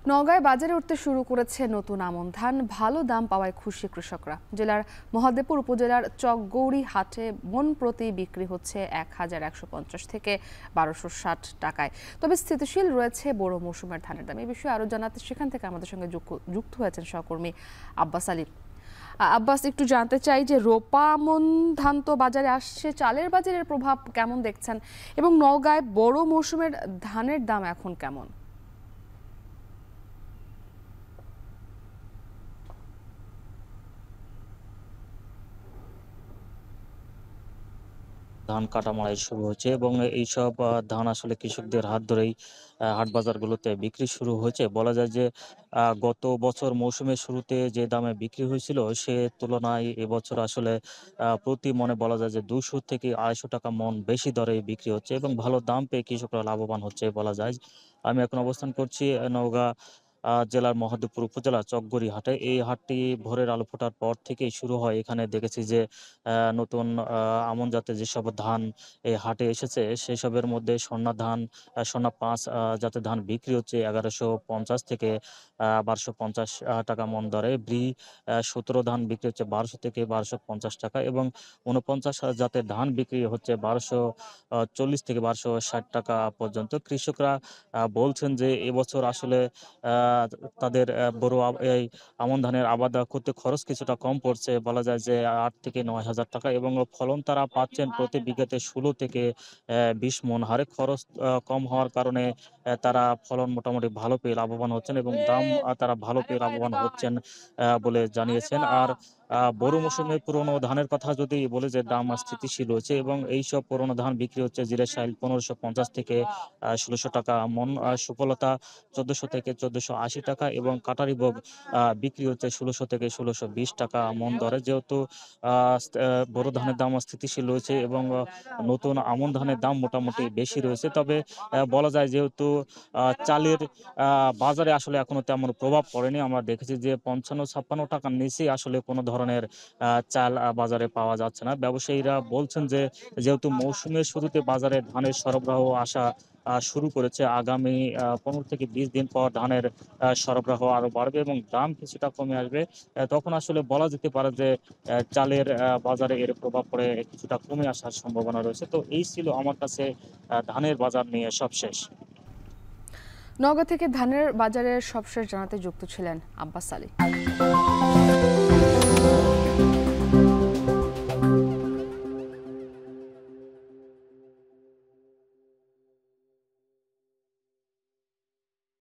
নওগাঁয় বাজারে উঠতে শুরু করেছে নতুন আমন ধান। ভালো দাম পাওয়ায় খুশি কৃষকরা। জেলার মহাদেবপুর উপজেলার চকগৌরী হাটে মন প্রতি বিক্রি হচ্ছে 1150 থেকে 1260 টাকায়। তবে স্থিতিশীল রয়েছে বড় মৌসুমের ধানের দাম। এই বিষয়ে আরো জানাতে সেখান থেকে আমাদের সঙ্গে যুক্ত হয়েছেন সহকর্মী আব্বাস আলী। আব্বাস, একটু জানতে চাই যে রোপা আমন ধান তো বাজারে আসছে, চালের বাজারের প্রভাব কেমন দেখছেন এবং নওগাঁয় বড় মৌসুমের ধানের দাম এখন কেমন? ধান কাটামাড়াই শুরু হয়েছে এবং এইসব ধান আসলে কৃষকদের হাত ধরেই হাট বাজারগুলোতে বিক্রি শুরু হয়েছে। বলা যায় যে গত বছর মৌসুমের শুরুতে যে দামে বিক্রি হয়েছিল সে তুলনায় এবছর আসলে প্রতি মনে বলা যায় যে 200 থেকে 250 টাকা মন বেশি দরে বিক্রি হচ্ছে এবং ভালো দাম পেয়ে কৃষকরা লাভবান হচ্ছে বলা যায়। আমি এখন অবস্থান করছি নওগাঁ জেলার মহাদেবপুর উপজেলার চকগড়ি হাটে। এই হাটটি ভোরের আলো ফোটার পর থেকেই শুরু হয়। এখানে দেখেছি যে নতুন আমন জাতের যেসব ধান এই হাটে এসেছে সেসবের মধ্যে স্বর্ণা ধান, স্বর্ণা ৫ জাতের ধান বিক্রি হচ্ছে 1150 থেকে 1250 টাকা মন দরে। ব্রি 17 ধান বিক্রি হচ্ছে 1200 থেকে 1250 টাকা এবং 49 জাতের ধান বিক্রি হচ্ছে 1240 থেকে 1260 টাকা পর্যন্ত। কৃষকরা বলছেন যে এবছর আসলে তাদের এই আমন ধানের আবাদ করতে খরচ কিছুটা কম পড়ছে। বলা যায় যে ৮ থেকে ৯ হাজার টাকা এবং ফলন তারা পাচ্ছেন প্রতি বিঘাতে ১৬ থেকে ২০ মণ হারে। খরচ কম হওয়ার কারণে তারা ফলন মোটামুটি ভালো পেয়ে লাভবান হচ্ছেন এবং দাম তারা ভালো পেয়ে লাভবান হচ্ছেন বলে জানিয়েছেন। আর বড় মৌসুমে পুরনো ধানের কথা যদি বলে যে দাম স্থিতিশীল হয়েছে এবং এইসব পুরনো ধান বিক্রি হচ্ছে জিরা শাইল ১৫50 থেকে ১৬০০ টাকা মন, সুফলতা ১৪০০ থেকে ১৪৮০ টাকা এবং কাটারি ভোগ বিক্রি হচ্ছে ১৬০০ থেকে ১৬২০ টাকা মন দরে। যেহেতু বড় ধানের দাম স্থিতিশীল রয়েছে এবং নতুন আমন ধানের দাম মোটামুটি বেশি রয়েছে। তবে বলা যায় যেহেতু চালের বাজারে আসলে এখনো তেমন প্রভাব পড়েনি। আমরা দেখেছি যে ৫৫-৫৬ টাকার নিচে আসলে কোনো ধরনের চাল বাজারে পাওয়া যাচ্ছে না। ব্যবসায়ীরা বলছেন যে যেহেতু মৌসুমের শুরুতে বাজারে ধানের সরবরাহ আসা শুরু করেছে, আগামী ১৫ থেকে ২০ দিন পর ধানের সরবরাহ আরো বাড়বে এবং দাম কিছুটা কমে আসবে। তখন আসলে বলা যেতে পারে যে চালের বাজারে এর প্রভাব পড়ে কিছুটা কমে আসার সম্ভাবনা রয়েছে। তো এই ছিল আমার কাছে ধানের বাজার নিয়ে সবশেষ। নওগাঁ থেকে ধানের বাজারের সবশেষ জানাতে যুক্ত ছিলেন আব্বাস আলী।